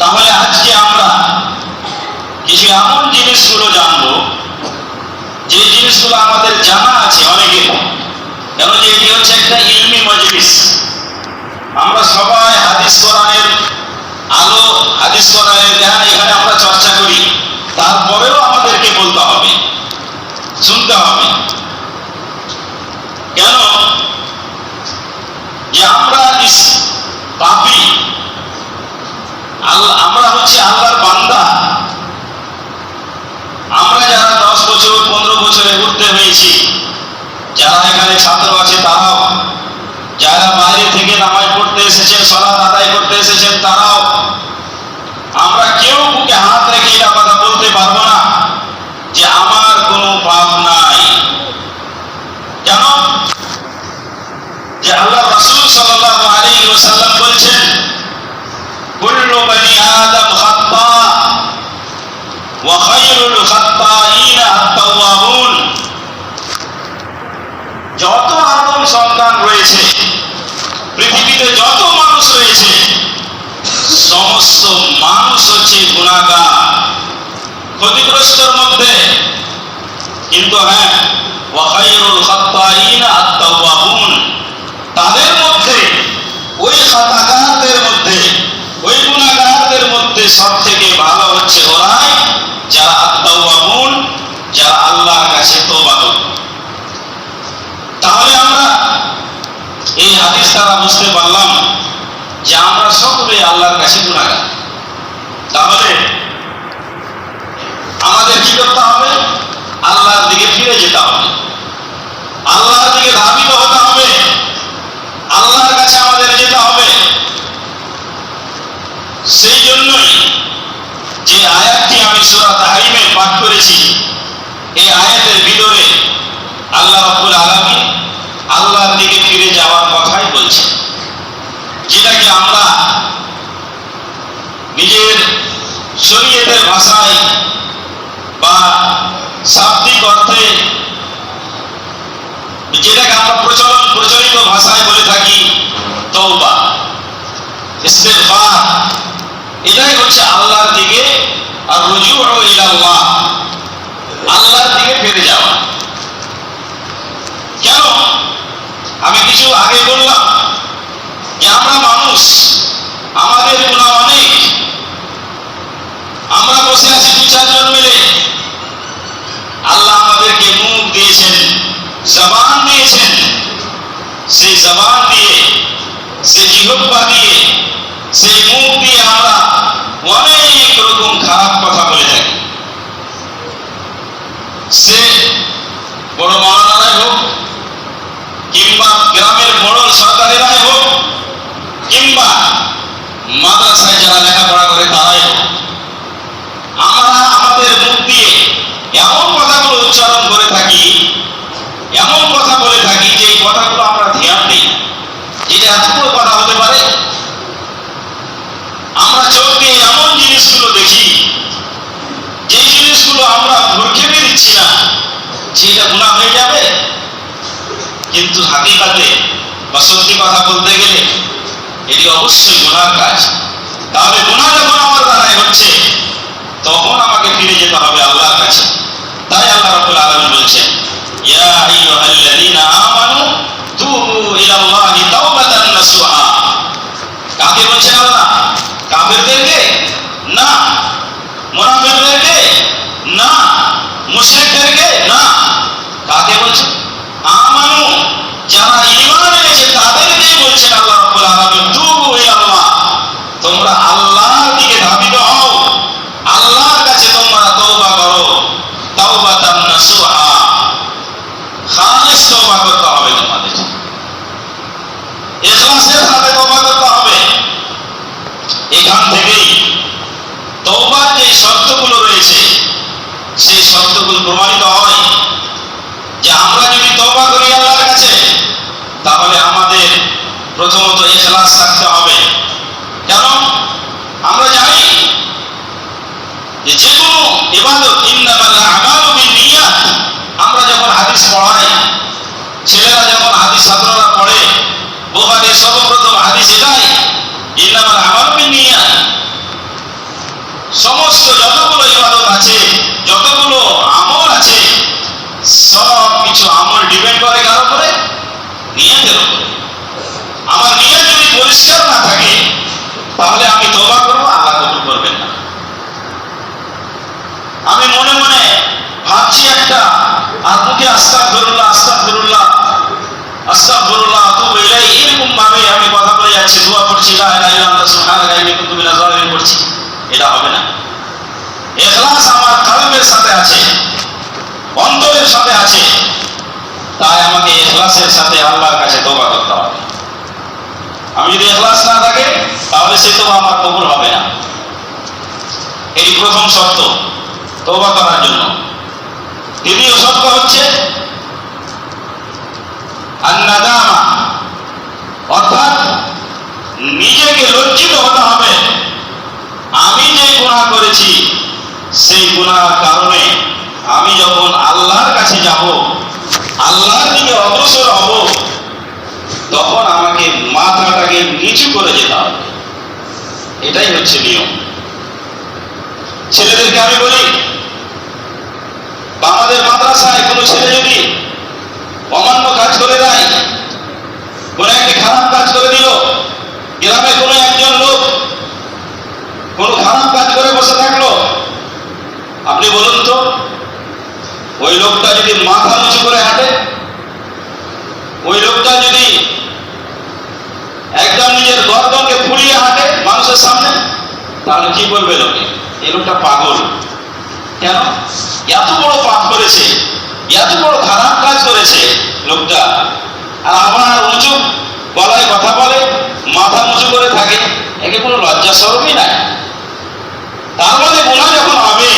তাহলে আজকে আমরা কিছু এমন জিনিসগুলো জানবো যে জিনিসগুলো আমাদের জানা আছে অনেকের, কেন যে এটি হচ্ছে একটা ইলমি মজলিস। আমরা সবাই হাদিস কোরআনের আলো, হাদিস কোরআনের জ্ঞান এখানে আমরা চর্চা করি, তারপরেও আমাদেরকে বলতে হবে, শুনতে হবে। কেন যে আমরা পাপী, আমরা হচ্ছে আল্লাহর বান্দা। আমরা যারা 10 বছর 15 বছরে উঠতে হয়েছি, যারা এখানে ছাত্র আছে তারাও, যারা বাইরে থেকে নামাজ পড়তে এসেছেন, সালাত আদায় করতে এসেছেন তারাও, আমরা কেউ বুকে হাত রেখে এটা কথা বলতে পারবো না যে আমার কোনো পাপ নাই। কেন যে আল্লাহ রাসূল সাল্লাল্লাহু আলাইহি ওয়াসাল্লাম বলেছেন, কুল্লু বনি আদম খাত্তা ওয়া খায়রুল খাত্তাইনা আত-তাওয়াবুন। যত আদম সন্তান রয়েছে, পৃথিবীতে যত মানুষ রয়েছে, সমস্ত মানুষ হচ্ছে গুনাহগার, ক্ষতিগ্রস্তের মধ্যে। কিন্তু হ্যাঁ, ওয়া খায়রুল খাত্তাইনা আত-তাওয়াবুন, তাদের মধ্যে, ওই খাতাকারদের মধ্যে, ওই গুনাহগারদের মধ্যে সব থেকে ভালো হচ্ছে ওরাই যারা আত-তাওয়াবুন, যারা আল্লাহর কাছে তওবা করে। তাহলে আমরা এই হাদিস দ্বারা বুঝতে পারলাম যে আমরা সকলে আল্লাহর কাছে গুনাহগার। তাহলে আমাদের কি করতে হবে? আল্লাহর দিকে ফিরে যেতে হবে, আল্লাহর দিকে ধাবিত হতে হবে, আল্লাহর কাছে আমাদের যেতে হবে। সেই জন্যই যে আয়াতটি আমি সূরা তাহরিমে পাঠ করেছি, এই আয়াতের ভিতরে আল্লাহ রাব্বুল আলামিন আল্লাহর দিকে ফিরে যাওয়ার কথাই বলছেন, যেটাকে আমরা নিজের শরীয়তের ভাষায় বা শাব্দিক অর্থে যেটাকে আমরা প্রচলিত ভাষায় বলে থাকি তওবা, ইস্তিগফার। এটাই হচ্ছে আল্লাহর দিকে আর রুজুউ ইলাল্লাহ, আল্লাহর দিকে ফিরে যাওয়া। কেন? আমি কিছু আগে বললাম যে আমরা মানুষ, আমাদের গুনাহ অনেক। আমরা বসে আছি 2-4 জন মিলে, আল্লাহ আমাদেরকে মুখ দিয়েছেন, জবান দিয়েছেন। সেই জবান দিয়ে, সেই জিহ্বা দিয়ে, সেই মুখ দিয়ে আমরা অনেক রকম খারাপ কথা বলে থাকি। সে বড় মাওলানারাই হোক, কিংবা গ্রামের বড় সরকারেরাই হোক, কিংবা মাদ্রাসায় যারা লেখাপড়া করে তারাই হোক, আমরা আমাদের মুখ দিয়ে এমন কথাগুলো উচ্চারণ করে থাকি, এমন কথা বলে থাকি যে এই কথাগুলো আমরা ধ্যান দিই, যেটা এত বড় কথা হতে পারে। আমরা চোখ দিয়ে এমন জিনিসগুলো দেখি, যে জিনিসগুলো আমরা ভ্রুক্ষেপে দিচ্ছি না যে এটা গুনাহ হয়ে যাবে, কিন্তু হাকিকাতে বা সত্যি কথা বলতে গেলে এটি অবশ্যই গুনাহর কাজ। তাহলে গুনাহ যখন আমার দ্বারাই হচ্ছে, তখন আমাকে ফিরে যেতে হবে আল্লাহর কাছে। তাই আল্লাহ রাব্বুল আলামিন বলছেন, ইয়া আইয়ুহাল্লাযীনা আমানু তুবু ইলাল্লাহি তাওবাতান নাসুহা। কাকে বলছেন আল্লাহ? কাফেরদেরকে না, মুনাফিকদেরকে না, মুশরিকদেরকে না। কাকে বলছেন? আমানু, যারা ঈমান এনেছে তাদেরকেই বলছেন আল্লাহ রাব্বুল আলামিন, তুবু ইলাল্লাহ, তোমরা আল্লাহর দিকে ধাবিত হও, আল্লাহর কাছে তোমরা তওবা করো। তাওবাতান নাসুহা, খালিস তওবা করতে হবে তোমাদের, ইখলাসের সাথে তওবা করতে হবে। এখান থেকেই তওবার যে শর্তগুলো রয়েছে, সেই শর্তগুলো প্রমাণিত হয় যে আমরা যদি তওবা করি আল্লাহর কাছে, তাহলে আমাদের প্রথমত ইখলাস থাকতে হবে। কেন? আমরা জানি যে যেকোনো ইবাদত ইন্নামাল আমালু বিন্নিয়াত। আমরা যখন হাদিস পড়াই, ছেলেরা যখন হাদিস ছাত্ররা পড়ে, বুখারীর সর্বপ্রথম হাদিস এটাই, ইন্নামাল আমালু বিন্নিয়াত। আমি মনে মনে ভাবছি একটা, আর মুখে আস্তাগফিরুল্লাহ আস্তাগফিরুল্লাহ আস্তাগফিরুল্লাহ আতুবু ইলাইহি, এরকম ভাবে আমি কথা বলে যাচ্ছি, দোয়া করছি, লা ইলাহা ইল্লা আনতা সুবহানাকা ইন্নী কুনতু মিনাজ জালিমিন করছি। এটা হবে না। ইখলাস আমার কলবের সাথে আছে, অন্তরের সাথে আছে, তাই আমাকে ইখলাসের সাথে আল্লাহর কাছে তওবা করতে হবে। আমি যদি ইখলাস না থাকে তাহলে সে তওবা আমার কবুল হবে না। এই প্রথম শর্ত তওবা করার জন্য। দ্বিতীয় শর্ত হচ্ছে আন-নাদামা, অর্থাৎ নিজেকে লজ্জিত হতে হবে। আমি যে গুনাহ করেছি সেই গুনাহের কারণে আমি যখন আল্লাহর কাছে যাব, আল্লাহর দিকে অগ্রসর হব, তখন আমাকে মাথাটাকে নিচু করে যেতে হবে। এটাই হচ্ছে নিয়ম। ছেলেদেরকে আমি বলি, আমাদের মাদ্রাসায় কোনো ছেলে যদি অমান্য কাজ করে দেয়, কোনো একটা খারাপ কাজ করে দিল, গ্রামে কোনো একজন লোক কোনো খারাপ কাজ করে বসে থাকলো, আপনি বলুন তো ওই লোকটা যদি মাথা নিচু করে হাঁটে, ওই লোকটা যদি একদম নিজের গর্দনকে ফুলিয়ে হাঁটে মানুষের সামনে, তাহলে কি বলবে লোকে? এই লোকটা পাগল। কেন? এত বড় পাপ করেছে, এত বড় খারাপ কাজ করেছে লোকটা, আর আবার উঁচু গলায় কথা বলে, মাথা উঁচু করে থাকে, একে কোনো লজ্জা শরমই নাই। তার মধ্যে গুনাহ যখন হবে,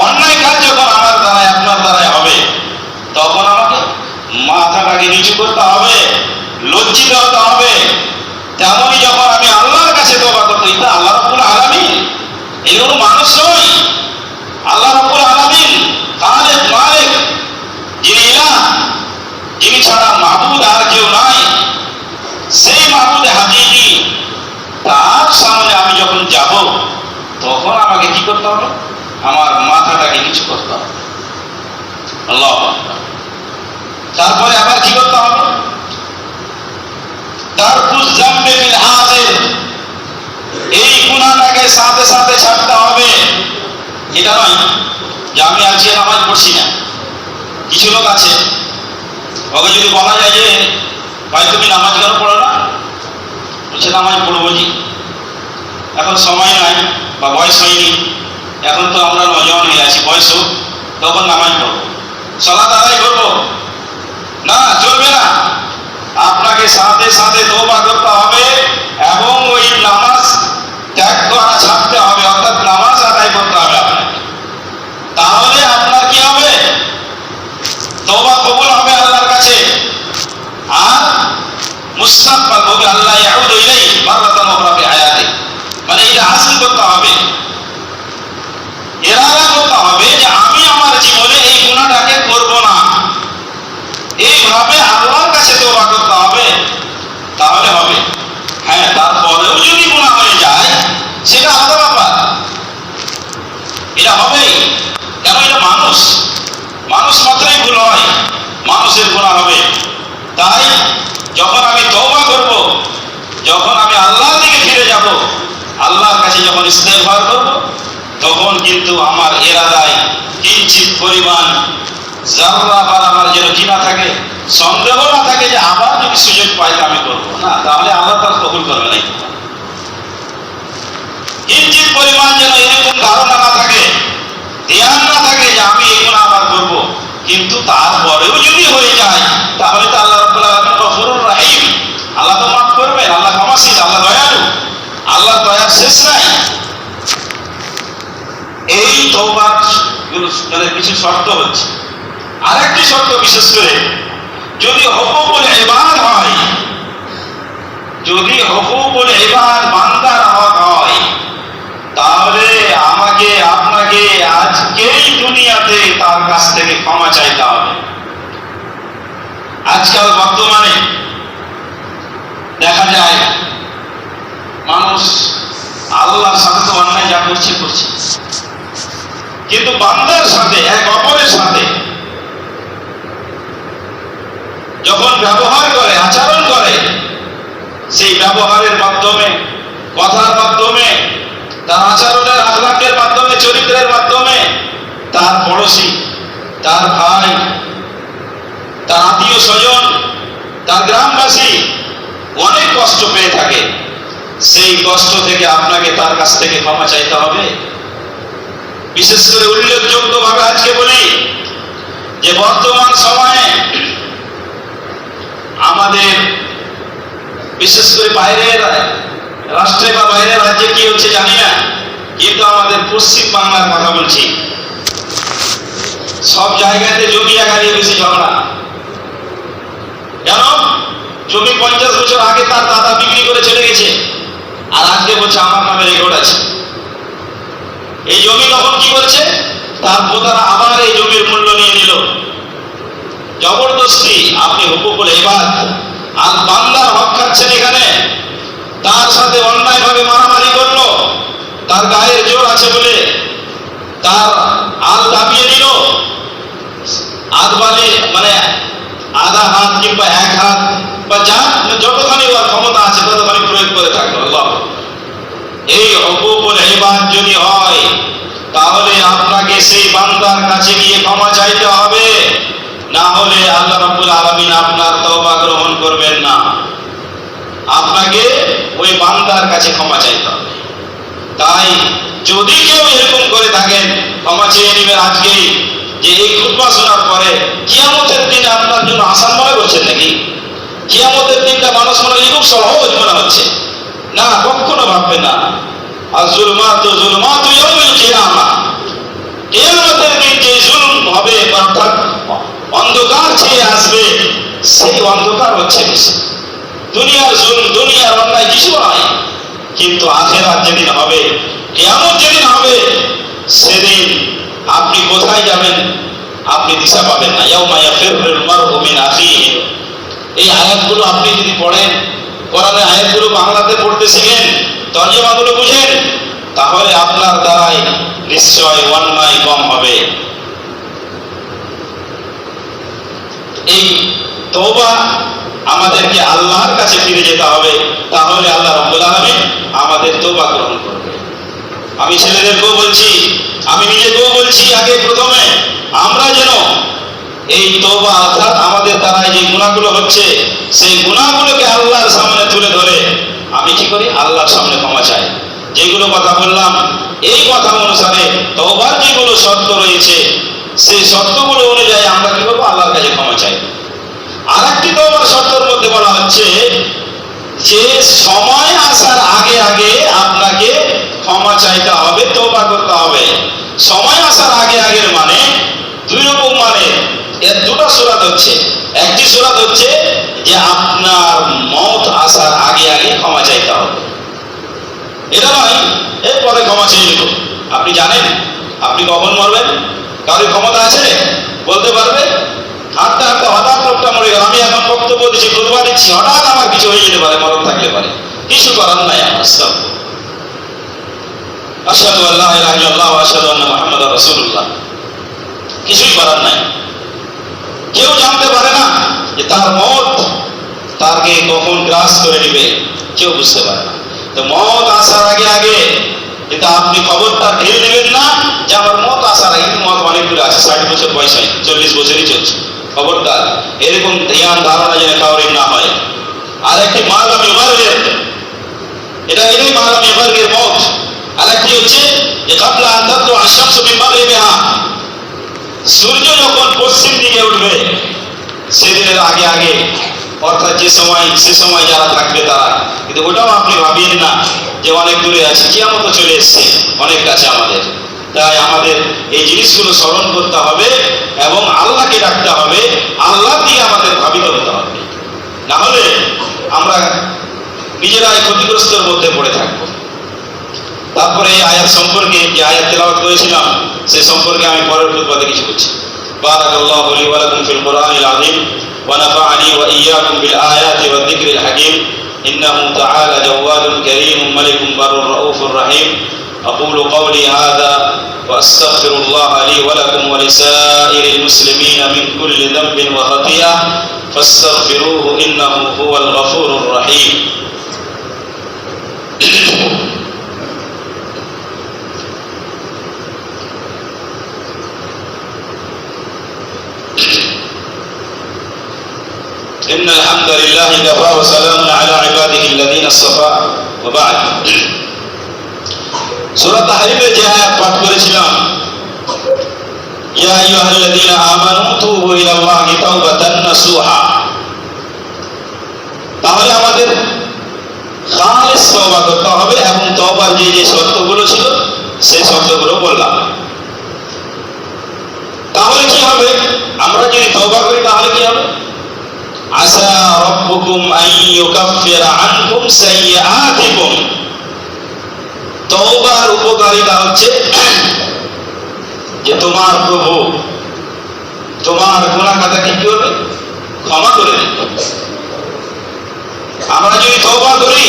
অন্যায় কাজ যখন আমার দ্বারায় আপনার দ্বারায় হবে, তখন আমাকে মাথাটাকে নিচু করতে হবে, লজ্জিত হতে হবে। তেমনই যখন আমি আল্লাহর কাছে তওবা করতে, এটা আল্লাহ রাব্বুল আলামিন, এগুলো মানুষ নয়। আল্লাহ রাব্বুল আলামিন খালিক মালিক, যিনি ইলাহ, যিনি ছাড়া মাবুদ আর কেউ নাই, সেই মাবুদ হাকিকি, তার সামনে আমি যখন যাব, তখন আমাকে কি করতে হবে? আমার মাথাটাকে নিচু করতে হবে। আল্লাহু আকবার। তারপরে আবার কি করতে হবে? তারকুজ জামবে বিল হাজির, এই গুনাহটাকে সাথে সাথে ছাড়তে হবে। এটা নয় যে আমি আজকে নামাজ পড়ছি না। কিছু লোক আছে, ওকে যদি বলা যায় যে ভাই তুমি নামাজ কেন পড়ো না, বলছে নামাজ পড়বো জি, এখন সময় নাই বা বয়স হয়নি, এখন তো আমরা নজওয়ান হয়ে আছি, বয়স হোক তখন নামাজ পড়বো, সালাত আদায় করবো। না, চলবে না। আপনাকে সাথে সাথে তওবা করতে হবে এবং ওই নামাজ ত্যাগ করা ছাড়তে হবে, অর্থাৎ নামাজ আদায় করতে হবে আপনাকে। তাহলে আপনার কি হবে? তওবা কবুল হবে আল্লাহর কাছে, আর মুস্তাকবাল হবে, আল্লাহ ইয়াউদু ইলাইহি মাররাতান উখরা ফি হায়াতি। মানে এটা হাসিল করতে হবে, ইরাদা করতে হবে যে আমি আমার জীবনে এই গুনাহটাকে করব না। এইভাবে আল্লাহর কাছে তওবা করতে হবে, তাহলে হবে। হ্যাঁ, তারপরেও যদি গুনাহ হয়ে যায় সেটা আলাদা ব্যাপার, এটা হবেই। কেন? এটা মানুষ, মানুষ মাত্রই ভুল হয়, মানুষের গুনাহ হবে। তাই যখন আমি তওবা করব, যখন আমি আল্লাহর দিকে ফিরে যাব, আল্লাহর কাছে যখন ইস্তেগফার করব, তখন কিন্তু আমার ইরাদায় কিঞ্চিত পরিমাণ যারা আমার যেন কি না থাকে, সন্দেহ না থাকে যে আবার যদি সুযোগ পাই আমি করবো না, তাহলে আল্লাহ তার কবুল করবে না। কিঞ্চিত পরিমাণ যেন এরকম ধারণা না থাকে, ধ্যান না থাকে যে আমি এগুলো আবার করবো, কিন্তু তারপরেও যদি হয়ে যায়, তাহলে তো আল্লাহ রাব্বুল আলামিন গফুরুর রহিম, আল্লাহ তো মাফ করবেন, আল্লাহ ক্ষমাশীল, আল্লাহ দয়ালু, আল্লাহ দয়ার শেষ নাই। এই তওবার কিছু শর্ত হচ্ছে। আরেকটি শর্ত, বিশেষ করে যদি হুকুকুল ইবাদ হয়, যদি হুকুকুল ইবাদ বান্দার হক হয়, তাহলে আমাকে আপনাকে আজকেই দুনিয়াতে তার কাছ থেকে ক্ষমা চাইতে হবে। আজকাল বর্তমানে দেখা যায় মানুষ আল্লাহর সাথে তো অন্যায় যা করছে, কিন্তু বান্দার সাথে, এক অপরের সাথে যখন ব্যবহার করে, আচরণ করে, সেই ব্যবহারের মাধ্যমে, কথার মাধ্যমে, তার আচরণের আখলাকের মাধ্যমে, চরিত্রের মাধ্যমে তার পড়োশি, তার ভাই, তার আত্মীয় স্বজন, তার গ্রামবাসী অনেক কষ্ট পেয়ে থাকে। সেই কষ্ট থেকে আপনাকে তার কাছ থেকে ক্ষমা চাইতে হবে। বিশেষ করে উল্লেখযোগ্য ভাবে আজকে বলি যে বর্তমান সময়ে আমাদের বিশেষ করে বাইরের রাষ্ট্রে বা বাইরের রাজ্যে কি হচ্ছে জানি না, কিন্তু আমাদের পশ্চিম বাংলার কথা বলছি, সব জায়গাতে জমি জায়গা নিয়ে বেশি ঝগড়া। কেন? জমি 50 বছর আগে তার দাদা বিক্রি করে চলে গেছে, আর আজকে বলছে আমার নামে রেকর্ড আছে। এই জমি তখন কি করছে, তার পোতারা আবার এই জমির মূল্য নিয়ে নিল। জবরদস্তি আপনি হুকুকুল ইবাদ আর বান্দার হক খাচ্ছেন এখানে। তার সাথে অন্যায় ভাবে মারামারি করলো, তার গায়ের জোর আছে বলে তার আল দাবিয়ে নিল, আধবালি মানে আধা হাত কিংবা এক হাত বা যা যতখানি ওর ক্ষমতা আছে ততখানি প্রয়োগ করে থাকলো। আল্লাহ, এই হুকুকুল ইবাদ যদি হয় তাহলে আপনাকে সেই বান্দার কাছে গিয়ে ক্ষমা চাইতে হবে, না হলে আল্লাহ রাব্বুল আলামিন আপনার তওবা গ্রহণ করবেন না। আপনাকে ওই বান্দার কাছে ক্ষমা চাইতে হবে। তাই যদি কেউ এরকম করে থাকেন, ক্ষমা চেয়ে নেবেন আজকেই, যে এই খুতবা শোনার পরে কিয়ামতের দিন আপনার জন্য আসান মনে করছেন নাকি? কিয়ামতের দিনটা মানুষ মনে হয় খুব সহজ মনে হচ্ছে না, কখনো ভাববেন না। আর জুলমাতু ইয়াউমিল কিয়ামা, কিয়ামতের দিন যে জুলুম হবে অর্থাৎ অন্ধকার ছেয়ে আসবে, সেই অন্ধকার হচ্ছে দুনিয়ার জুলুম, দুনিয়ার অন্যায় কিছু নয়। কিন্তু আখিরাত যেদিন হবে, কিয়ামত যেদিন হবে, সেদিন আপনি কোথায় যাবেন আপনি দিশা পাবেন না। ইয়াউমা ইয়াফিরুল মারউ মিন আখিহি, এই আয়াতগুলো আপনি যদি পড়েন, কোরআনের আয়াতগুলো বাংলাতে পড়তে শিখেন, তরজমাগুলো বুঝেন, তাহলে আপনার দ্বারাই নিশ্চয় অন্যায় কম হবে। এই তওবা আমাদেরকে আল্লাহর কাছে ফিরে যেতে হবে, তাহলে আল্লাহ রাব্বুল আলামিন আমাদের তওবা গ্রহণ করবে। আমি ছেলেদেরকেও বলছি, আমি নিজেকেও বলছি, আগে প্রথমে আমরা যেন এই তওবা অর্থাৎ আমাদের দ্বারা যে গুনাহগুলো হচ্ছে সেই গুনাহগুলোকে আল্লাহর সামনে তুলে ধরে আমি কি করি, আল্লাহর সামনে ক্ষমা চাই। যেগুলো কথা বললাম এই কথা অনুসারে তওবার যেগুলো শর্ত রয়েছে সেই শর্তগুলো অনুযায়ী আমরা কি করবো, আল্লাহর কাছে ক্ষমা চাই। আর একটি তওবার শর্তের মধ্যে বলা হচ্ছে যে সময় আসার আগে আগে আপনাকে ক্ষমা চাইতে হবে, তওবা করতে হবে। সময় আসার আগে আগের মানে দুই রকম, মানে এর দুটো সূরাত হচ্ছে। একটি সূরাত হচ্ছে যে আপনার মওত আসার আগে আগে ক্ষমা চাইতে হবে, এটা নয় এরপরে ক্ষমা চেয়ে নেব। আপনি জানেন আপনি কখন মরবেন? কারোর ক্ষমতা আছে বলতে পারবে? হাঁটতে হাঁটতে হঠাৎ লোকটা মরে গেল, আমি এখন বক্তব্য দিচ্ছি, খুতবা দিচ্ছি, হঠাৎ আমার কিছু হয়ে যেতে পারে, মরণ থাকতে পারে, কিছু করার নাই আমার। আশহাদু আল্লা ইলাহা ইল্লাল্লাহ ওয়া আশহাদু আন্না মুহাম্মাদার রাসূলুল্লাহ, কিছুই করার নাই। কেউ জানতে পারে না যে তার মওত তাকে কখন গ্রাস করে নেবে, কেউ বুঝতে পারে না। তো মওত আসার আগে আগে কিন্তু আপনি খবরটা ঢেলে নেবেন না যে আমার মওত আসার আগে, মওত অনেক দূরে আছে, 60 বছর বয়স হয়, 40 বছরই চলছে। খবরদার এরকম ধ্যান ধারণা যেন কাউরির না হয়। আর একটি মালামি মারবের, এটা এটাই মালামি মারবের মওত। আর একটি হচ্ছে যে কাবলা আন তাতলু আশ-শামসু মিন মাগরিবিহা, সূর্য যখন পশ্চিম দিকে উঠবে সেদিনের আগে আগে, অর্থাৎ যে সময় সে সময় যারা থাকবে তারা। কিন্তু ওটাও আপনি ভাবিয়েন না যে অনেক দূরে আছে, কিয়ামত চলে এসছে অনেক কাছে আমাদের। তাই আমাদের এই জিনিসগুলো স্মরণ করতে হবে এবং আল্লাহকে ডাকতে হবে, আল্লাহ দিয়ে আমাদের ভাবিত হতে হবে, না হলে আমরা নিজেরাই ক্ষতিগ্রস্তের মধ্যে পড়ে থাকবো। তারপরে এই আয়াত সম্পর্কে, যে আয়াত তেলাওয়াত করেছিলাম সে সম্পর্কে আমি পরের খুতবাতে কিছু বলছি। বারাকাল্লাহু লি ওয়া লাকুম ফিল কুরআনিল আযীম ওয়া নাফা'আনি ওয়া ইয়্যাকুম বিল আয়াতি ওয়াদ যিকরিল হাকীম। ইন্নাহু তাআলা জাওয়াদুন কারীমুন মালিকুন বারুর রাউফুর রহিম। أقول قولي هذا وأستغفر الله لي ولكم ولسائر المسلمين من كل ذنب وخطيئة فاستغفروه إنه هو الغفور الرحيم. وسلام على عباده الذين اصطفى وبعد সূরা তাহরিমের যে আয়াত পাঠ করেছিলাম, ইয়া আইয়ুহাল্লাযীনা আমানু তুবু ইলাল্লাহি তাওবাতান নাসুহা, তাহলে আমাদের খালিস তওবা করতে হবে এবং তওবার যে যে শর্তগুলো ছিল সেই শর্তগুলো বললাম। তাহলে কি হবে? আমরা যদি তওবা করি তাহলে কি হবে? আসা রাব্বুকুম আন ইউকাফিরা আনকুম সাইয়্যাতিকুম, তওবার উপকারিতা হচ্ছে যে তোমার প্রভু তোমার গুনাহ খাতাকে কি করবে? ক্ষমা করে দেবে। আমরা যদি তওবা করি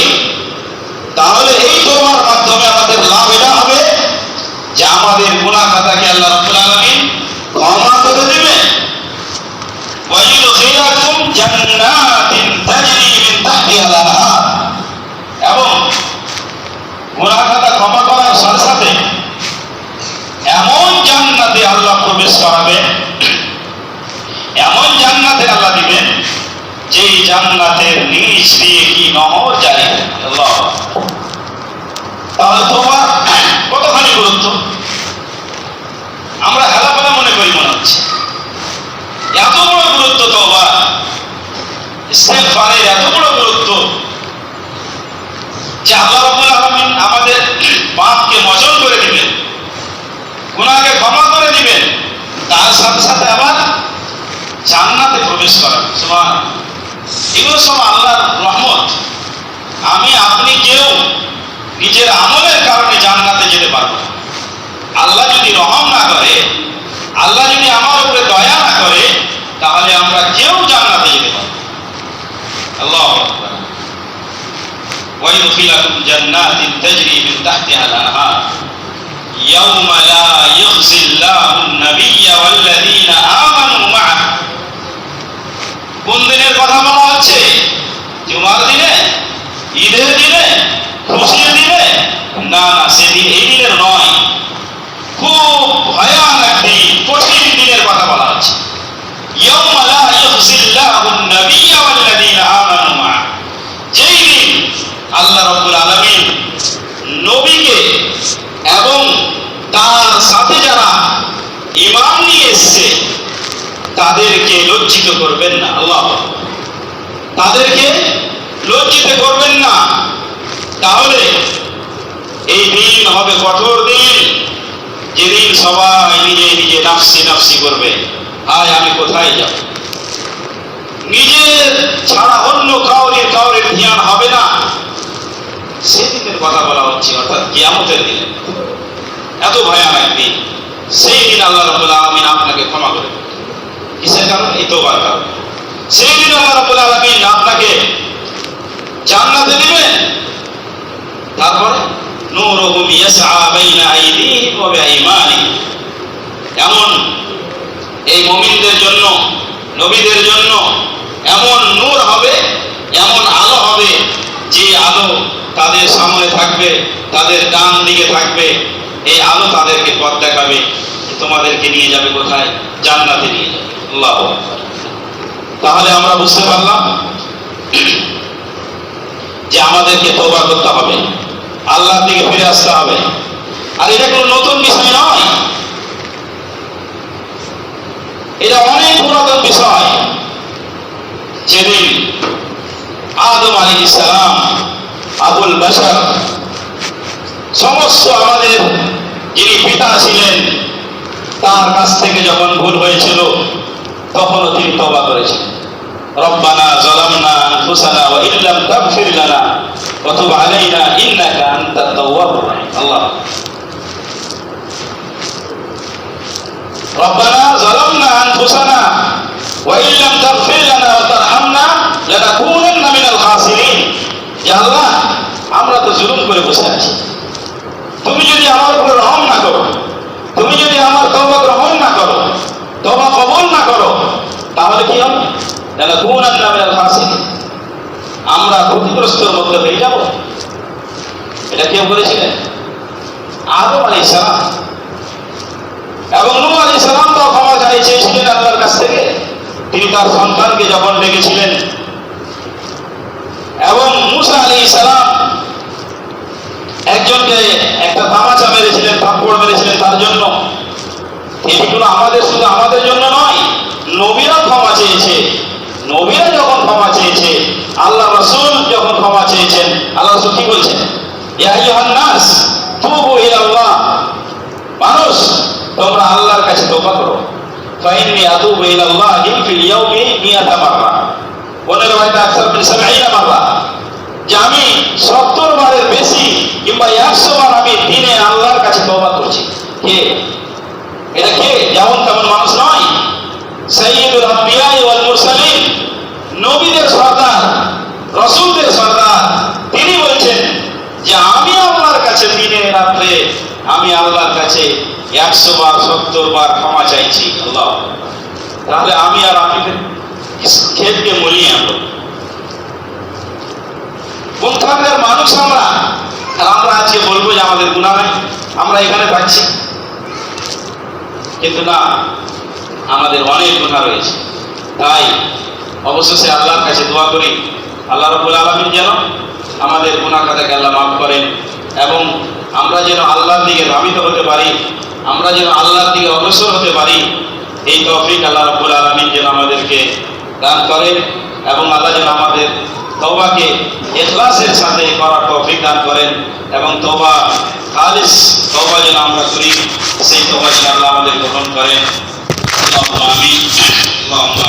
তাহলে এই তওবার মাধ্যমে আমাদের লাভ এটা হবে যে আমাদের গুনাহ খাতাকে আল্লাহ রাব্বুল আলামিন ক্ষমা করে দিবেন। ওয়া ইউদখিলাকুম জান্নাতিন তাজরি মিন তাহতিহা আল-আনহার, এবং গুনাহ খাতা ক্ষমা করার সাথে সাথে এমন জান্নাতে আল্লাহ প্রবেশ করাবেন, এমন জান্নাতে আল্লাহ দিবেন যে জান্নাতের নিচ দিয়ে কি নহর জারি। আল্লাহ, তাহলে তোমার কতখানি গুরুত্ব আমরা হেলাফেলা মনে করি, মনে হচ্ছে এত বড় গুরুত্ব তওবা, ইস্তেগফারের এত বড় গুরুত্ব যে আল্লাহ রাব্বুল আলামিন আমাদের পাপকে মোচন করে দিবেন, গুনাহকে ক্ষমা করে দিবেন, তার সাথে সাথে আবার জান্নাতে প্রবেশ করাবেন। সুবহানাল্লাহ, এগুলো সব আল্লাহর রহমত। আমি আপনি কেউ নিজের আমলের কারণে জান্নাতে যেতে পারবো না। আল্লাহ যদি রহম না করে, আল্লাহ যদি আমার উপরে দয়া না করে, তাহলে আমরা কেউ জান্নাতে যেতে পারবো না। আল্লাহু আকবার। ওয়া ইউদখিলাকুম জান্নাতিন তাজরি মিন তাহতিহা আল-আনহার ইয়াওমা লা ইখজিল্লাহু আন-নাবিয়্যা ওয়াল্লাযীনা আমানু মা'আহু। কোন দিনের কথা বলা হচ্ছে? জুমার দিনে, ঈদের দিনে, খুশির দিনে? না না, সেদিন এই দিনের নয়, খুব ভয়ানক দিন, কঠিন দিনের কথা বলা হচ্ছে। ইয়াওমা লা ইখজিল্লাহু আন-নাবিয়্যা ওয়াল্লাযীনা আমানু মা'আহু, যেই দিন আল্লাহ রাব্বুল আলামিন নবীকে এবং তার সাথে যারা ঈমান নিয়ে এসেছে তাদেরকে লজ্জিত করবেন না। আল্লাহ, তাদেরকে লজ্জিত করবেন না। তাহলে এই দিন হবে কঠোর দিন, যেদিন সবাই নিজে নিজে নাফসি নাফসি করবে, আয় আমি কোথায় যাব। নিজের ছাড়া অন্য কাউরের ধ্যান হবে না। সেদিনের কথা বলা হচ্ছে, অর্থাৎ কিয়ামতের দিন। এত ভয়ানক দিন। সেই দিন আল্লাহ রাব্বুল আলামিন আপনাকে ক্ষমা করে দেবেন। কিসের কারণে? এই তওবার কারণে। সেই দিন আল্লাহ রাব্বুল আলামিন আপনাকে জান্নাতে দিবেন। তারপরে নূরুহুম ইয়াসআ বাইনা আইদিহিম ওয়া বিআইমানিহিম, এমন এই মুমিনদের জন্য, নবীদের জন্য এমন নূর হবে, এমন আলো হবে, যে আলো তাদের সামনে থাকবে, তাদের ডান দিকে থাকবে। এই আলো তাদেরকে পথ দেখাবে, তোমাদেরকে নিয়ে যাবে কোথায়? জান্নাতে নিয়ে যাবে। আল্লাহু আকবার। তাহলে আমরা বুঝতে পারলাম যে আমাদেরকে তওবা করতে হবে, আল্লাহর দিকে ফিরে আসতে হবে। আর এটা কোনো নতুন বিষয় নয়, এটা অনেক পুরাতন বিষয়। যেদিন আদম আলাইহিস সালাম, আবুল বাশার, সমস্ত আমাদের যিনি পিতা ছিলেন, তার কাছ থেকে যখন ভুল হয়েছিল তখনও তিনি তওবা করেছিলেন। রব্বানা যালামনা আনফুসানা ওয়া ইল্লাম তাগফির লানা ওয়া তুব আলাইনা ইন্নাকা আনতাত তাওয়াবুর রাহিম। আল্লাহ, রব্বানা যালামনা আনফুসানা ওয়া ইল্লাম তাগফির লানা ওয়া তারহামনা লানাকুনান্না মিনাল খাসিরিন। ইয়া আল্লাহ, আমরা তো জুলুম করে বসে আছি, তুমি যদি আমার উপর রহম না করো, তুমি যদি আমার তওবা গ্রহণ না করো, তওবা কবুল না করো, তাহলে কি হবে? লানাকুনান্না মিনাল খাসিরিন, আমরা ক্ষতিগ্রস্তের মধ্যে হয়ে যাব। এটা কে বলেছিলেন? আদম আলাইহিস সালাম। এবং নূহ আলাইহিস সালাম তো ক্ষমা চেয়েছিলেন আল্লাহর কাছ থেকে। তিনি তার সন্তানকে যখন ডেকেছিলেন এবং মুসা আলাইহিস সালাম একজনকে একটা তামাচা মেরেছিলেন, থাপ্পড় মেরেছিলেন তার জন্য। এগুলো আমাদের শুধু আমাদের জন্য নয়, নবীরা ক্ষমা চেয়েছে। নবীরা যখন ক্ষমা চেয়েছে, আল্লাহ রাসূল যখন ক্ষমা চেয়েছেন, আল্লাহ রাসূল কি বলছেন? ইয়া আইয়ুহান নাস তুবু ইলাল্লাহ, মানুষ তোমরা আল্লাহর কাছে তওবা করো। ফাইন্নী আতুবু ইলাল্লাহি ফিল ইয়াউমি মিয়াতা মাররা, ওয়ানের রাওয়ায়াতে আকসার মিন 70 মাররা, যে আমি 70 বারের বেশি কিংবা 100 বার আমি দিনে আল্লাহর কাছে তওবা করছি। কে এটা? কে? যেমন তেমন মানুষ নয়, সাইয়্যিদুল আম্বিয়া ওয়াল মুরসালিন, নবীদের সরদার, রাসূলদের সরদার, তিনি বলছেন যে আমি আল্লাহর কাছে দিনে রাত্রে আমি আল্লাহর কাছে 100 বার 70 বার ক্ষমা চাইছি। আল্লাহ, তাহলে আমি আর আপনি খেদকে মরিয়ে আনবো কোনখানকার মানুষ আমরা? আর আমরা আজকে বলবো যে আমাদের গুনাহ নাই, আমরা এখানে থাকছি, কিন্তু না, আমাদের অনেক গুনাহ রয়েছে। তাই অবশেষে আল্লাহর কাছে দোয়া করি, আল্লাহ রাব্বুল আলামিন যেন আমাদের গুনাহ খাতাকে আল্লাহ মাফ করেন এবং আমরা যেন আল্লাহর দিকে ধাবিত হতে পারি, আমরা যেন আল্লাহর দিকে অগ্রসর হতে পারি। এই তৌফিক আল্লাহ রাব্বুল আলামিন যেন আমাদেরকে দান করেন এবং আল্লাহ যেন আমাদের তওবাকে ইখলাসের সাথে করার তৌফিক দান করেন এবং তওবা খালিস তওবা যেন আমরা করি, সেই তওবা যেন আল্লাহ আমাদের গ্রহণ করেন। আল্লাহুম্মা আমিন। আল্লাহুম্মা